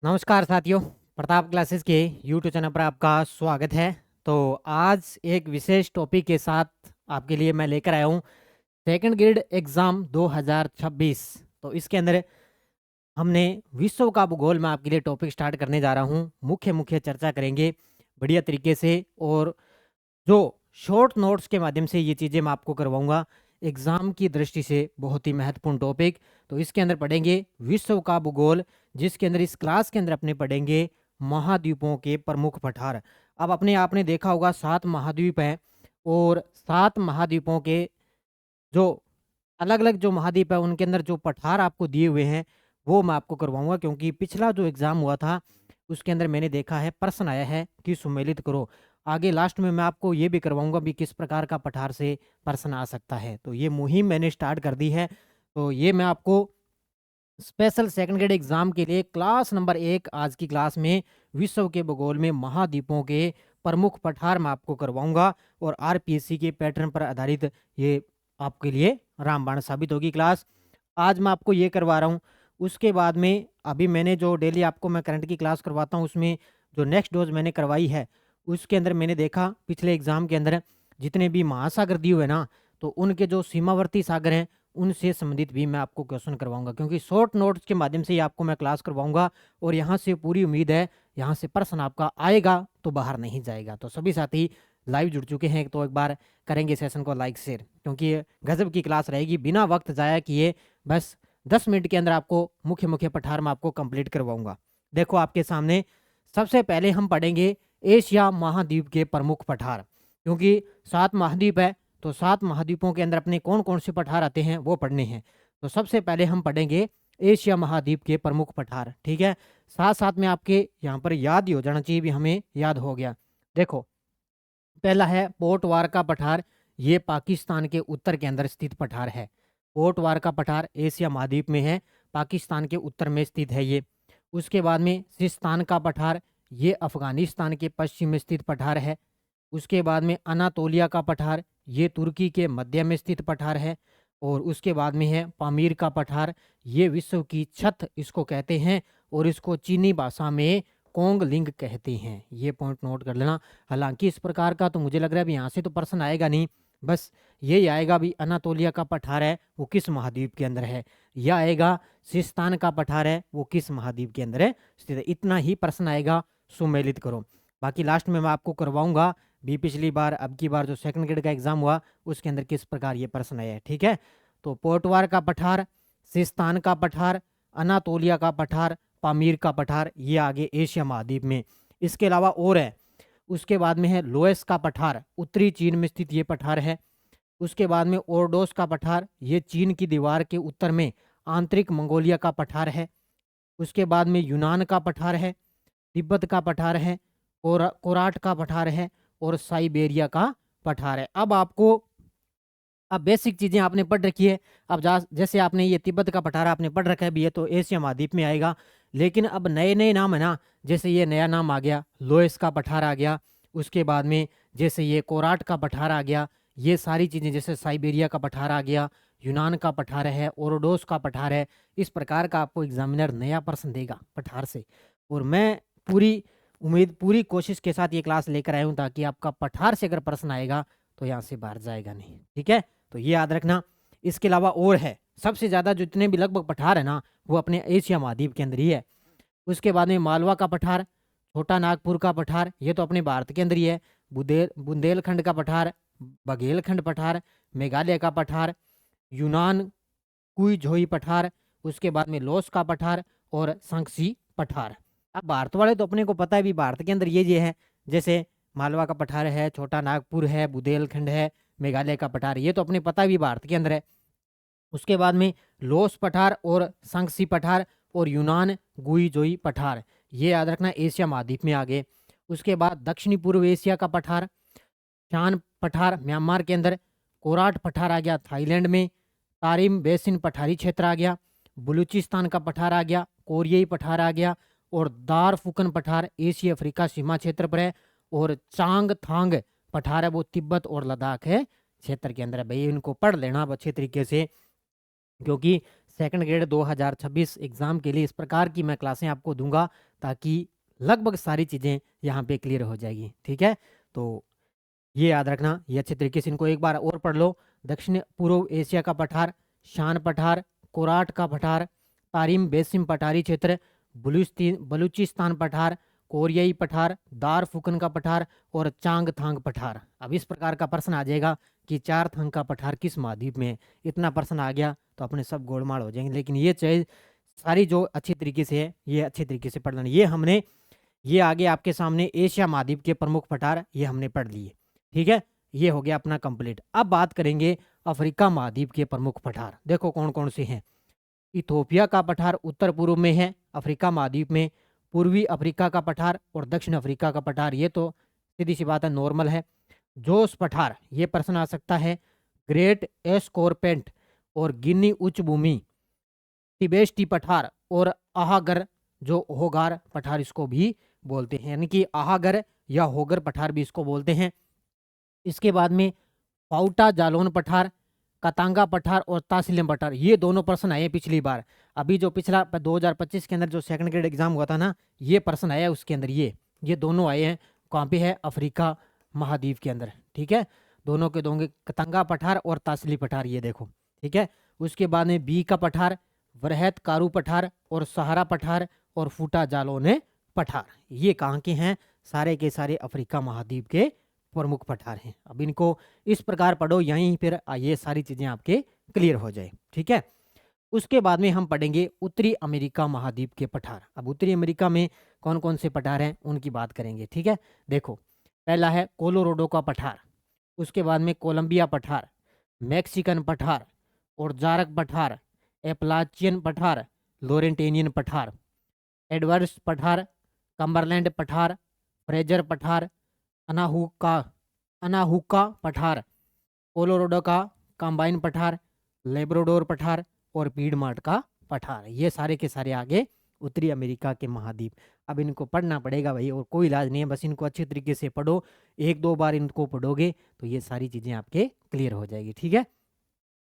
नमस्कार साथियों, प्रताप क्लासेस के यूट्यूब चैनल पर आपका स्वागत है। तो आज एक विशेष टॉपिक के साथ आपके लिए मैं लेकर आया हूँ सेकंड ग्रेड एग्ज़ाम 2026। तो इसके अंदर हमने विश्व का भूगोल में आपके लिए टॉपिक स्टार्ट करने जा रहा हूँ। मुख्य मुख्य चर्चा करेंगे बढ़िया तरीके से, और जो शॉर्ट नोट्स के माध्यम से ये चीज़ें मैं आपको करवाऊंगा। एग्ज़ाम की दृष्टि से बहुत ही महत्वपूर्ण टॉपिक। तो इसके अंदर पढ़ेंगे विश्व का भूगोल, जिसके अंदर इस क्लास के अंदर अपने पढ़ेंगे महाद्वीपों के प्रमुख पठार। अब अपने आपने देखा होगा 7 महाद्वीप हैं, और 7 महाद्वीपों के जो अलग अलग जो महाद्वीप है उनके अंदर जो पठार आपको दिए हुए हैं वो मैं आपको करवाऊंगा, क्योंकि पिछला जो एग्ज़ाम हुआ था उसके अंदर मैंने देखा है प्रश्न आया है कि सुमेलित करो। आगे लास्ट में मैं आपको ये भी करवाऊंगा भी किस प्रकार का पठार से प्रश्न आ सकता है। तो ये मुहिम मैंने स्टार्ट कर दी है। तो ये मैं आपको स्पेशल सेकंड ग्रेड एग्जाम के लिए क्लास नंबर 1 आज की क्लास में विश्व के भूगोल में महाद्वीपों के प्रमुख पठार मैं आपको करवाऊंगा, और आरपीएससी के पैटर्न पर आधारित ये आपके लिए रामबाण साबित होगी क्लास। आज मैं आपको ये करवा रहा हूँ। उसके बाद में अभी मैंने जो डेली आपको मैं करंट की क्लास करवाता हूँ उसमें जो नेक्स्ट डोज मैंने करवाई है उसके अंदर मैंने देखा पिछले एग्जाम के अंदर जितने भी महासागर दिए हुए ना, तो उनके जो सीमावर्ती सागर हैं उनसे संबंधित भी मैं आपको क्वेश्चन करवाऊंगा, क्योंकि शॉर्ट नोट्स के माध्यम से ही आपको मैं क्लास करवाऊंगा। और यहाँ से पूरी उम्मीद है यहाँ से प्रश्न आपका आएगा तो बाहर नहीं जाएगा। तो सभी साथी लाइव जुड़ चुके हैं तो एक बार करेंगे सेशन को लाइक शेयर, क्योंकि ये गजब की क्लास रहेगी। बिना वक्त जाया किए बस 10 मिनट के अंदर आपको मुख्य मुख्य पठार में आपको कंप्लीट करवाऊंगा। देखो आपके सामने सबसे पहले हम पढ़ेंगे एशिया महाद्वीप के प्रमुख पठार, क्योंकि 7 महाद्वीप है तो 7 महाद्वीपों के अंदर अपने कौन कौन से पठार आते हैं वो पढ़ने हैं। तो सबसे पहले हम पढ़ेंगे एशिया महाद्वीप के प्रमुख पठार, ठीक है। साथ साथ में आपके यहाँ पर याद ही हो जाना चाहिए, भी हमें याद हो गया। देखो पहला है पोर्टवार का पठार। ये पाकिस्तान के उत्तर के अंदर स्थित पठार है। पोर्टवार का पठार एशिया महाद्वीप में है, पाकिस्तान के उत्तर में स्थित है ये। उसके बाद में सिस्तान का पठार, ये अफगानिस्तान के पश्चिम में स्थित पठार है। उसके बाद में अनातोलिया का पठार, ये तुर्की के मध्य में स्थित पठार है। और उसके बाद में है पामीर का पठार, ये विश्व की छत इसको कहते हैं, और इसको चीनी भाषा में कोंग लिंग कहते हैं। ये पॉइंट नोट कर लेना। हालांकि इस प्रकार का तो मुझे लग रहा है भी यहाँ से तो प्रश्न आएगा नहीं, बस यही आएगा भी अनातोलिया का पठार है वो किस महाद्वीप के अंदर है, या आएगा सिस्तान का पठार है वो किस महाद्वीप के अंदर है स्थित है। इतना ही प्रश्न आएगा, सुमेलित करो। बाकी लास्ट में मैं आपको करवाऊंगा भी पिछली बार अब की बार जो सेकंड ग्रेड का एग्जाम हुआ उसके अंदर किस प्रकार ये प्रश्न आया है, ठीक है। तो पोर्टवार का पठार, सिस्तान का पठार, अनातोलिया का पठार, पामीर का पठार, ये आगे एशिया महाद्वीप में। इसके अलावा और है, उसके बाद में है लोएस का पठार, उत्तरी चीन में स्थित ये पठार है। उसके बाद में ओरडोस का पठार, ये चीन की दीवार के उत्तर में आंतरिक मंगोलिया का पठार है। उसके बाद में यूनान का पठार है, तिब्बत का पठार है, और कोराट का पठार है, और साइबेरिया का पठार है। अब आपको अब बेसिक चीज़ें आपने पढ़ रखी है। अब जैसे आपने ये तिब्बत का पठार आपने पढ़ रखा है भी, ये तो एशिया महाद्वीप में आएगा। लेकिन अब नए नए नाम है ना, जैसे ये नया नाम आ गया लोएस का पठार आ गया। उसके बाद में जैसे ये कोराट का पठार आ गया। ये सारी चीज़ें जैसे साइबेरिया का पठार आ गया, यूनान का पठार है, ओरोडोस का पठार है। इस प्रकार का आपको एग्जामिनर नया प्रश्न देगा पठार से। और मैं पूरी उम्मीद पूरी कोशिश के साथ ये क्लास लेकर आया हूँ ताकि आपका पठार से अगर प्रश्न आएगा तो यहाँ से बाहर जाएगा नहीं, ठीक है। तो ये याद रखना। इसके अलावा और है, सबसे ज़्यादा जितने भी लगभग पठार है ना वो अपने एशिया महाद्वीप के अंदर ही है। उसके बाद में मालवा का पठार, छोटा नागपुर का पठार, ये तो अपने भारत के अंदर ही है। बुंदेलखंड का पठार, बघेलखंड पठार, मेघालय का पठार, यूनान कुई झोई पठार, उसके बाद में लोस का पठार, और संक्षी पठार। अब भारत वाले तो अपने को पता है भी भारत के अंदर ये है, जैसे मालवा का पठार है, छोटा नागपुर है, बुंदेलखंड है, मेघालय का पठार, ये तो अपने पता भी भारत के अंदर है। उसके बाद में लोस पठार और संक्षी पठार और यूनान गुई जोई पठार, ये याद रखना एशिया महाद्वीप में आ गए। उसके बाद दक्षिणी पूर्व एशिया का पठार, शान पठार म्यांमार के अंदर, कोराट पठार आ गया थाईलैंड में, तारिम बेसिन पठारी क्षेत्र आ गया, बलूचिस्तान का पठार आ गया, कोरियाई पठार आ गया, और दार फुकन पठार एशिया अफ्रीका सीमा क्षेत्र पर है, और चांग थांग पठार है वो तिब्बत और लद्दाख है क्षेत्र के अंदर है। भाई इनको पढ़ लेना अब अच्छे तरीके से, क्योंकि सेकंड ग्रेड 2026 एग्जाम के लिए इस प्रकार की मैं क्लासें आपको दूंगा ताकि लगभग सारी चीज़ें यहाँ पे क्लियर हो जाएगी। ठीक है, तो ये याद रखना, ये अच्छे तरीके से इनको एक बार और पढ़ लो। दक्षिण पूर्व एशिया का पठार, शान पठार, कोराट का पठार, तारिम बेसिम पठारी क्षेत्र, बलूचिस्तान पठार, कोरियाई पठार, दार फुकन का पठार और चांगथांग पठार। अब इस प्रकार का प्रश्न आ जाएगा कि चार थंग का पठार किस महाद्वीप में है। इतना प्रश्न आ गया तो अपने सब गोलमाल हो जाएंगे। लेकिन ये चीज सारी जो अच्छी तरीके से है, ये अच्छे तरीके से पढ़ लेना। ये आगे आपके सामने एशिया महाद्वीप के प्रमुख पठार ये हमने पढ़ लिए। ठीक है, ये हो गया अपना कंप्लीट। अब बात करेंगे अफ्रीका महाद्वीप के प्रमुख पठार। देखो कौन कौन से हैं। इथोपिया का पठार उत्तर पूर्व में है अफ्रीका महाद्वीप में। पूर्वी अफ्रीका का पठार और दक्षिण अफ्रीका का पठार, ये तो सीधी सी बात है, नॉर्मल है। जोस पठार, ये प्रश्न आ सकता है। ग्रेट एस्कोरपेंट और गिनी उच्च भूमि, तिबेस्टी पठार और आहागर जो होगार पठार इसको भी बोलते हैं, यानी कि आहागर या होगर पठार भी इसको बोलते हैं। इसके बाद में पाउटा जालोन पठार, कतांगा पठार और तासिलम पठार, ये दोनों प्रश्न आए पिछली बार। अभी जो पिछला 2025 के अंदर जो सेकंड ग्रेड एग्जाम हुआ था ना, ये प्रश्न आया उसके अंदर ये दोनों आए हैं। कहाँ पे है? अफ्रीका महाद्वीप के अंदर। ठीक है, दोनों के दोंगे कतंगा पठार और तासली पठार, ये देखो। ठीक है, उसके बाद में बी का पठार, वरहत कारू पठार और सहारा पठार और फूटा जालोने पठार, ये कहाँ के हैं? सारे के सारे अफ्रीका महाद्वीप के प्रमुख पठार हैं। अब इनको इस प्रकार पढ़ो, यहीं फिर ये सारी चीजें आपके क्लियर हो जाए। ठीक है, उसके बाद में हम पढ़ेंगे उत्तरी अमेरिका महाद्वीप के पठार। अब उत्तरी अमेरिका में कौन कौन से पठार हैं उनकी बात करेंगे। ठीक है, देखो पहला है कोलोराडो का पठार, उसके बाद में कोलंबिया पठार, मैक्सिकन पठार और जारक पठार, एपलाचियन पठार, लोरेंटेनियन पठार, एडवर्ड्स पठार, कम्बरलैंड पठार, फ्रेजर पठार, अनाहुका अनाहुका पठार, कोलोराडो का कंबाइन पठार, लेब्राडोर पठार और पीडमार्ट का पठार, ये सारे के सारे आगे उत्तरी अमेरिका के महाद्वीप। अब इनको पढ़ना पड़ेगा भाई, और कोई इलाज नहीं है, बस इनको अच्छे तरीके से पढ़ो। एक दो बार इनको पढ़ोगे तो ये सारी चीज़ें आपके क्लियर हो जाएगी। ठीक है,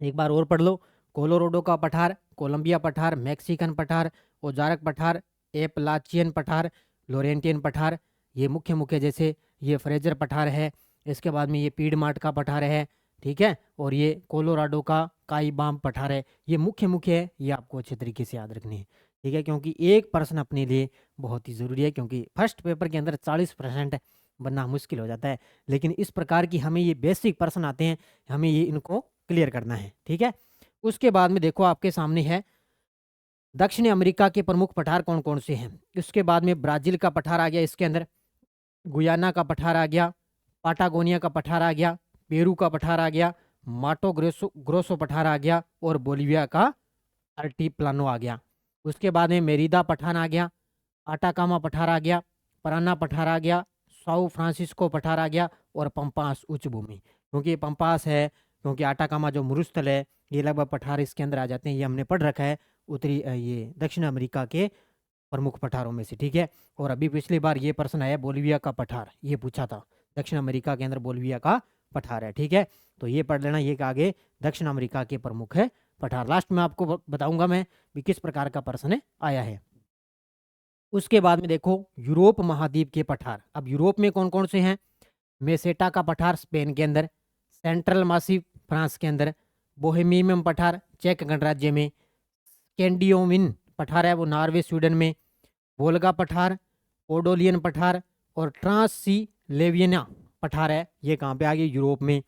एक बार और पढ़ लो। कोलोराडो का पठार, कोलंबिया पठार, मैक्सिकन पठार, ओजारक पठार, एपलाचियन पठार, लोरेंटियन पठार, ये मुख्य मुख्य, जैसे ये फ्रेजर पठार है, इसके बाद में ये पीडमार्ट का पठार है। ठीक है, और ये कोलोराडो का काईबाम पठार है। ये मुख्य मुख्य है, ये आपको अच्छे तरीके से याद रखनी है। ठीक है, क्योंकि एक प्रश्न अपने लिए बहुत ही ज़रूरी है, क्योंकि फर्स्ट पेपर के अंदर 40% बनना मुश्किल हो जाता है। लेकिन इस प्रकार की हमें ये बेसिक प्रश्न आते हैं, हमें ये इनको क्लियर करना है। ठीक है, उसके बाद में देखो आपके सामने है दक्षिण अमेरिका के प्रमुख पठार कौन कौन से हैं। उसके बाद में ब्राजील का पठार आ गया, इसके अंदर गुयाना का पठार आ गया, पाटागोनिया का पठार आ गया, पेरू का पठार आ गया, माटो ग्रोसो ग्रोसो पठार आ गया और बोलिविया का अल्टीप्लानो आ गया। उसके बाद में मेरिदा पठार आ गया, आटाकामा पठार आ गया, पराना पठार आ गया, साउ फ्रांसिस्को पठार आ गया और पंपास उच्च भूमि। क्योंकि ये पंपास है, क्योंकि आटाकामा जो मरुस्थल है, ये लगभग पठार इसके अंदर आ जाते हैं। ये हमने पढ़ रखा है उत्तरी ये दक्षिण अमेरिका के प्रमुख पठारों में से। ठीक है, और अभी पिछली बार ये प्रश्न आया बोलिविया का पठार, ये पूछा था। दक्षिण अमेरिका के अंदर बोलिविया का पठार है। ठीक है, तो ये पढ़ लेना, ये आगे दक्षिण अमेरिका के प्रमुख है पठार। लास्ट में आपको बताऊंगा मैं भी किस प्रकार का प्रश्न आया है। उसके बाद में देखो यूरोप महाद्वीप के पठार। अब यूरोप में कौन कौन से हैं? मेसेटा का पठार स्पेन के अंदर, सेंट्रल मासिव फ्रांस के अंदर, बोहेमियम पठार चेक गणराज्य में, कैंडियोमिन पठार है वो नॉर्वे स्वीडन में, वोल्गा पठार, पोडोलियन पठार और ट्रांससिलेवियना पठार है, ये कहाँ पे आ गए? यूरोप में।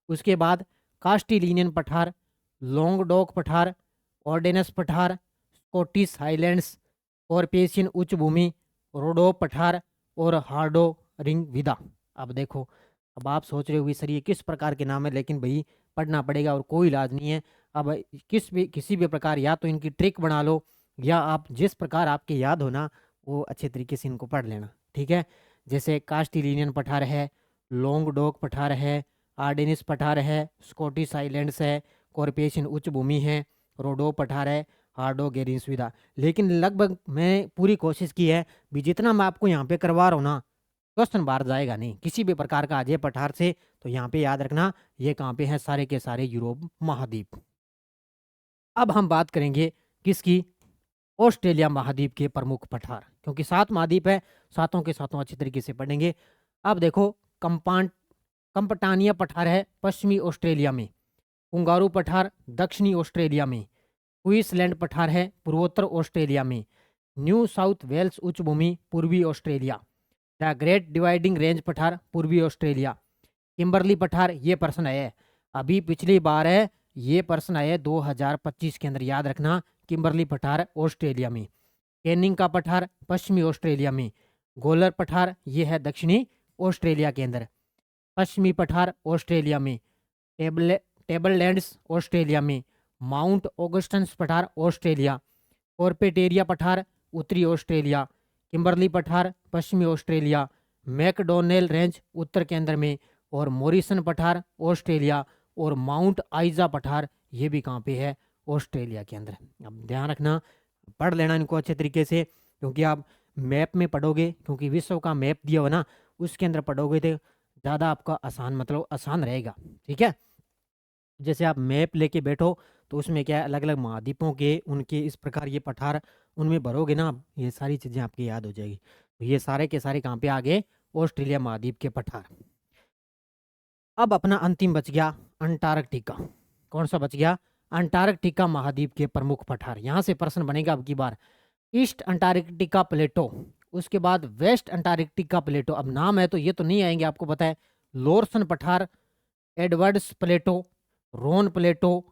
उसके बाद कास्टिलियन पठार, लॉन्गडोक पठार, ऑर्डेनस पठार, स्कॉटिश हाईलैंड्स और पेशियन उच्च भूमि, रोडो पठार और हार्डो रिंग विदा। अब देखो, अब आप सोच रहे हो सर ये किस प्रकार के नाम है, लेकिन भाई पढ़ना पड़ेगा और कोई इलाज नहीं है। अब किसी भी प्रकार या तो इनकी ट्रिक बना लो, या आप जिस प्रकार आपके याद हो ना वो अच्छे तरीके से इनको पढ़ लेना। ठीक है, जैसे कास्टिलियन पठार है, लॉन्गडोक पठार है, आर्डेनिस पठार है, स्कॉटिश आइलैंड्स है, कॉर्पेशियन उच्च भूमि है, रोडो पठार है, हार्डो गेरिन सुविधा। लेकिन लगभग मैं पूरी कोशिश की है भी, जितना मैं आपको यहाँ पे करवा रहा हूँ ना, क्वेश्चन बाहर जाएगा नहीं किसी भी प्रकार का अजय पठार से। तो यहाँ पे याद रखना ये कहाँ पे है? सारे के सारे यूरोप महाद्वीप। अब हम बात करेंगे किसकी? ऑस्ट्रेलिया महाद्वीप के प्रमुख पठार, क्योंकि 7 महाद्वीप है, सातों के सातों अच्छी तरीके से पढ़ेंगे। अब देखो, कंपटानिया पठार है पश्चिमी ऑस्ट्रेलिया में, कंगारू पठार दक्षिणी ऑस्ट्रेलिया में, क्वींसलैंड पठार है पूर्वोत्तर ऑस्ट्रेलिया में, न्यू साउथ वेल्स उच्च भूमि पूर्वी Australia, the great dividing range पठार पूर्वी ऑस्ट्रेलिया, किम्बरली पठार, ये प्रश्न है अभी पिछली बार है, ये प्रश्न है 2025 के अंदर, याद रखना। किम्बरली पठार ऑस्ट्रेलिया में, कैनिंग का पठार पश्चिमी ऑस्ट्रेलिया में, गोलर पठार ये है दक्षिणी ऑस्ट्रेलिया के अंदर, पश्चिमी पठार ऑस्ट्रेलिया में, टेबललैंड्स ऑस्ट्रेलिया में, माउंट ऑगस्टन्स पठार ऑस्ट्रेलिया, कॉर्पेटेरिया पठार उत्तरी ऑस्ट्रेलिया, किम्बरली पठार पश्चिमी ऑस्ट्रेलिया, मैकडोनेल रेंज उत्तर केंद्र में, और मॉरिसन पठार ऑस्ट्रेलिया, और माउंट आइजा पठार ये भी कहाँ पे है, ऑस्ट्रेलिया के अंदर। अब ध्यान रखना, पढ़ लेना इनको अच्छे तरीके से, क्योंकि आप मैप में पढ़ोगे, क्योंकि विश्व का मैप दिया हुआ ना, उसके अंदर पढ़ोगे तो ज़्यादा आपका आसान, मतलब आसान रहेगा। ठीक है, जैसे आप मैप लेके बैठो तो उसमें क्या है, अलग अलग महाद्वीपों के उनके इस प्रकार ये पठार उनमें भरोगे ना, ये सारी चीज़ें आपकी याद हो जाएगी। तो ये सारे के सारे कहाँ पे आ गए, ऑस्ट्रेलिया महाद्वीप के पठार। अब अपना अंतिम बच गया अंटार्कटिका। कौन सा बच गया, अंटार्कटिका महाद्वीप के प्रमुख पठार। यहाँ से प्रश्न बनेगा अब की बार, ईस्ट अंटार्कटिका प्लेटो, उसके बाद वेस्ट अंटार्कटिका प्लेटो। अब नाम है तो ये तो नहीं आएंगे, आपको पता है, लोरसन पठार, एडवर्ड्स प्लेटो, रोन प्लेटो,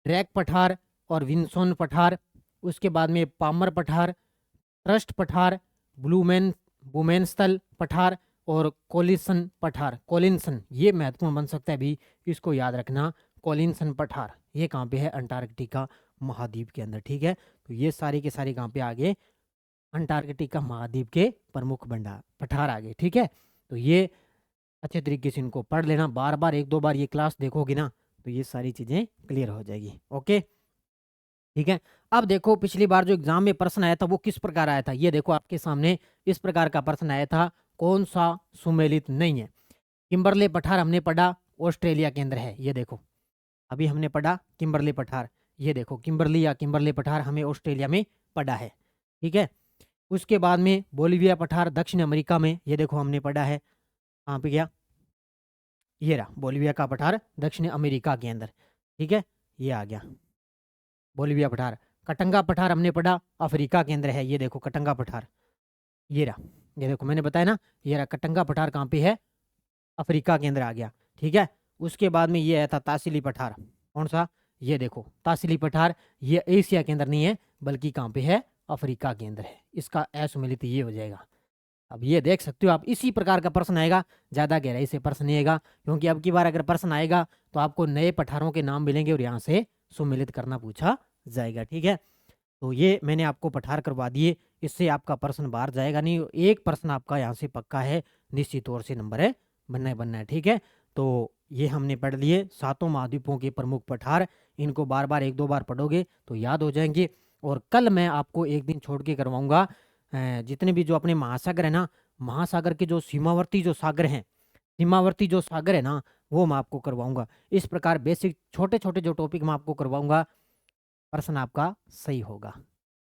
ड्रैक पठार और विंसन पठार। उसके बाद में पामर पठार, ट्रस्ट पठार, बुमेनस्थल पठार और कोलिसन पठार। कोलिन्सन ये महत्वपूर्ण बन सकता है भी, इसको याद रखना, कोलिन्सन पठार ये कहाँ पे है, अंटार्कटिका महाद्वीप के अंदर। ठीक है, तो ये सारी के सारी कहाँ पे आ गए, अंटार्कटिका महाद्वीप के प्रमुख पठार आ गए। ठीक है, तो ये अच्छे तरीके से इनको पढ़ लेना, बार बार एक दो बार ये क्लास देखोगे ना तो ये सारी चीज़ें क्लियर हो जाएगी। ओके, ठीक है। अब देखो, पिछली बार जो एग्जाम में प्रश्न आया था वो किस प्रकार आया था, ये देखो आपके सामने इस प्रकार का प्रश्न आया था, कौन सा सुमेलित नहीं है। किम्बरले पठार हमने पढ़ा, ऑस्ट्रेलिया के अंदर है, ये देखो अभी हमने पढ़ा किम्बरले पठार, ये देखो किम्बरली या किम्बरले पठार हमें ऑस्ट्रेलिया में पढ़ा है। ठीक है, उसके बाद में बोलिविया पठार दक्षिण अमेरिका में, ये देखो हमने पढ़ा है, कहाँ पे गया, ये रहा बोलिविया का पठार दक्षिण अमेरिका के अंदर। ठीक है, ये आ गया बोलिविया पठार। कटंगा पठार हमने पढ़ा, अफ्रीका के अंदर है, ये देखो कटंगा पठार, ये रहा, ये देखो मैंने बताया ना, ये रहा कटंगा पठार, कहाँ पे है, अफ्रीका के अंदर आ गया। ठीक है, उसके बाद में ये आया था तासिली पठार, कौन सा, ये देखो तासिली पठार, ये एशिया के अंदर नहीं है बल्कि कहाँ पे है, अफ्रीका के अंदर है। इसका असुमेलित ये हो जाएगा। अब ये देख सकते हो आप, इसी प्रकार का प्रश्न आएगा, ज़्यादा गहराई से प्रश्न नहीं आएगा, क्योंकि अब की बार अगर प्रश्न आएगा तो आपको नए पठारों के नाम मिलेंगे और यहाँ से सुमेलित करना पूछा जाएगा। ठीक है, तो ये मैंने आपको पठार करवा दिए, इससे आपका प्रश्न बाहर जाएगा नहीं, एक प्रश्न आपका यहाँ से पक्का है, निश्चित तौर से नंबर है बनना है। ठीक है, तो ये हमने पढ़ लिए सातों महाद्वीपों के प्रमुख पठार, इनको बार बार एक दो बार पढ़ोगे तो याद हो जाएंगे। और कल मैं आपको एक दिन छोड़ के करवाऊंगा जितने भी जो अपने महासागर है ना, महासागर के जो सीमावर्ती जो सागर हैं, सीमावर्ती जो सागर है ना, वो मैं आपको करवाऊंगा। इस प्रकार बेसिक छोटे छोटे जो टॉपिक मैं आपको करवाऊंगा, प्रश्न आपका सही होगा।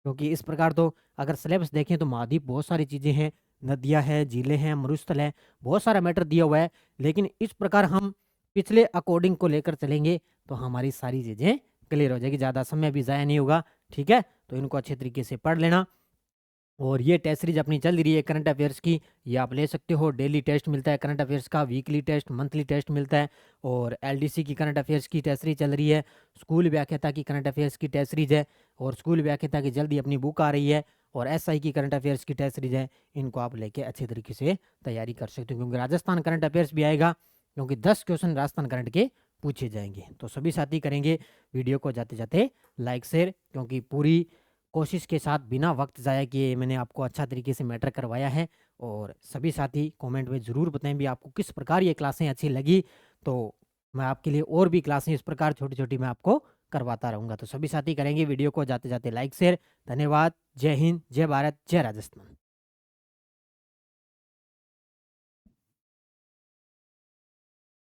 क्योंकि इस प्रकार तो अगर सिलेबस देखें तो महाद्वीप बहुत सारी चीज़ें हैं, नदियां हैं, झीलें हैं, मरुस्थल है, बहुत सारा मैटर दिया हुआ है, लेकिन इस प्रकार हम पिछले अकॉर्डिंग को लेकर चलेंगे तो हमारी सारी चीज़ें क्लियर हो जाएगी, ज़्यादा समय भी ज़ाया नहीं होगा। ठीक है, तो इनको अच्छे तरीके से पढ़ लेना। और ये टेस्ट सीरीज अपनी चल रही है करंट अफेयर्स की, ये आप ले सकते हो, डेली टेस्ट मिलता है करंट अफेयर्स का, वीकली टेस्ट, मंथली टेस्ट मिलता है, और एलडीसी की करंट अफेयर्स की टेस्ट सीरीज चल रही है, स्कूल व्याख्याता की करंट अफेयर्स की टेस्ट सीरीज है, और स्कूल व्याख्याता की जल्दी अपनी बुक आ रही है, और एसआई की करंट अफेयर्स की टेस्ट सीरीज है। इनको आप लेके अच्छे तरीके से तैयारी कर सकते हो, क्योंकि राजस्थान करंट अफेयर्स भी आएगा, क्योंकि 10 क्वेश्चन राजस्थान करंट के पूछे जाएंगे। तो सभी साथी करेंगे वीडियो को जाते जाते लाइक शेयर, क्योंकि पूरी कोशिश के साथ बिना वक्त ज़ाया किए मैंने आपको अच्छा तरीके से मैटर करवाया है। और सभी साथी कमेंट में ज़रूर बताएं भी आपको किस प्रकार ये क्लासें अच्छी लगी, तो मैं आपके लिए और भी क्लासें इस प्रकार छोटी छोटी मैं आपको करवाता रहूँगा। तो सभी साथी करेंगे वीडियो को जाते जाते लाइक शेयर। धन्यवाद, जय हिंद, जय भारत, जय राजस्थान।